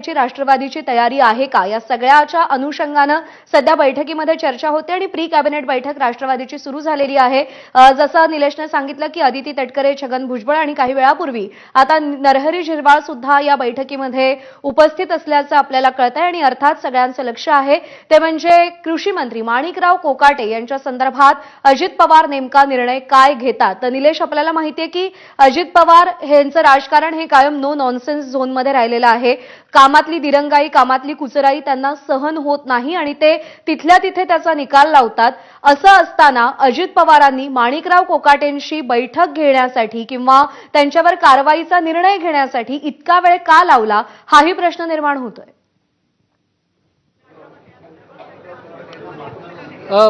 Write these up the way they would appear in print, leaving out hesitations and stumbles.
ची राष्ट्रवादीची तयारी आहे का या सगळ्याच्या अनुषंगानं सध्या बैठकीमध्ये चर्चा होते आणि प्री कॅबिनेट बैठक राष्ट्रवादीची सुरू झालेली आहे। जसं निलेशने सांगितलं की अदिती तटकरे, छगन भुजबळ आणि काही वेळापूर्वी आता नरहरी झिरवाळ सुद्धा या बैठकीमध्ये उपस्थित असल्याचं आपल्याला कळतंय आणि अर्थात सगळ्यांचं लक्ष आहे ते म्हणजे कृषी मंत्री माणिकराव कोकाटे यांच्या संदर्भात अजित पवार नेमका निर्णय काय घेतात। तर निलेश, आपल्याला माहितीये की अजित पवार यांचं राजकारण हे कायम नो नॉनसेन्स झोनमध्ये राहिलेलं आहे। कामातली दिरंगाई, कामातली कुचराई त्यांना सहन होत नाही आणि ते तिथल्या तिथे त्याचा निकाल लावतात। असं असताना अजित पवारांनी माणिकराव कोकाटेंशी बैठक घेण्यासाठी किंवा त्यांच्यावर कारवाईचा निर्णय घेण्यासाठी इतका वेळ का लावला, हाही प्रश्न निर्माण होतोय।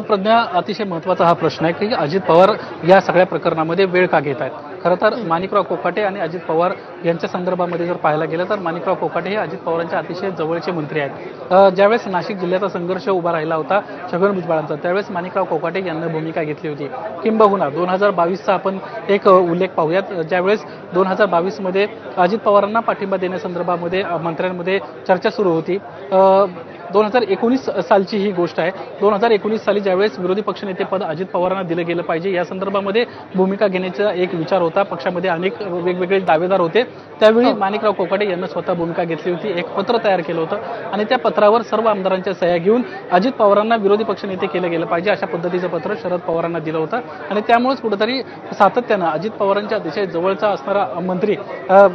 प्रज्ञा, अतिशय महत्त्वाचा हा प्रश्न आहे की अजित पवार या सगळ्या प्रकरणामध्ये वेळ का घेत आहेत। खरं तर माणिकराव कोकाटे आणि अजित पवार यांच्या संदर्भामध्ये जर पाहायला गेलं तर माणिकराव कोकाटे हे अजित पवारांचे अतिशय जवळचे मंत्री आहेत। ज्यावेळेस नाशिक जिल्ह्याचा संघर्ष उभा राहिला होता छगन भुजबळांचा, त्यावेळेस माणिकराव कोकाटे यांनी भूमिका घेतली होती। किंबहुना 2022चा आपण एक उल्लेख पाहूयात, ज्यावेळेस 2022 मध्ये अजित पवारांना पाठिंबा देण्यासंदर्भामध्ये मंत्र्यांमध्ये चर्चा सुरू होती। 2019 सालची ही गोष्ट आहे। 2019 साली ज्यावेळेस विरोधी पक्षनेतेपद अजित पवारांना दिलं गेलं पाहिजे या संदर्भामध्ये भूमिका घेण्याचा एक विचार होता। पक्षामध्ये अनेक वेगवेगळे दावेदार होते। त्यावेळी माणिकराव कोकाटे यांनी स्वतः भूमिका घेतली होती, एक पत्र तयार केलं होतं आणि त्या पत्रावर सर्व आमदारांच्या सह्या घेऊन अजित पवारांना विरोधी पक्षनेते केलं गेलं पाहिजे अशा पद्धतीचं पत्र शरद पवारांना दिलं होतं आणि त्यामुळेच कुठेतरी सातत्यानं अजित पवारांच्या अतिशय जवळचा असणारा मंत्री,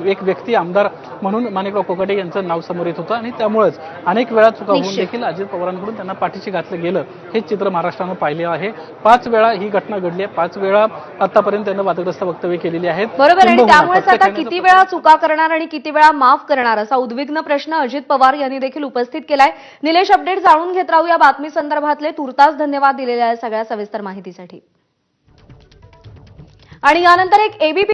एक व्यक्ती, आमदार म्हणून माणिकराव कोकाटे यांचं नाव समोर येत होतं आणि त्यामुळेच अनेक वेळा चुका होऊन देखील अजित पवारांकडून त्यांना पाठीशी घातलं गेलं हे चित्र महाराष्ट्रानं पाहिले आहे। 5 वेळा ही घटना घडली आहे, 5 वेळा आतापर्यंत त्यांना वादग्रस्त वक्तव्य केलेली आहेत। बरोबर, आणि त्यामुळेच आता किती वेळा चुका करणार आणि किती वेळा माफ करणार असा उद्विग्न प्रश्न अजित पवार यांनी देखील उपस्थित केलाय। निलेश, अपडेट जाणून घेत राहू या बातमी संदर्भातले। तुर्तास धन्यवाद दिलेल्या सगळ्या सविस्तर माहितीसाठी। आणि यानंतर एक एबीपी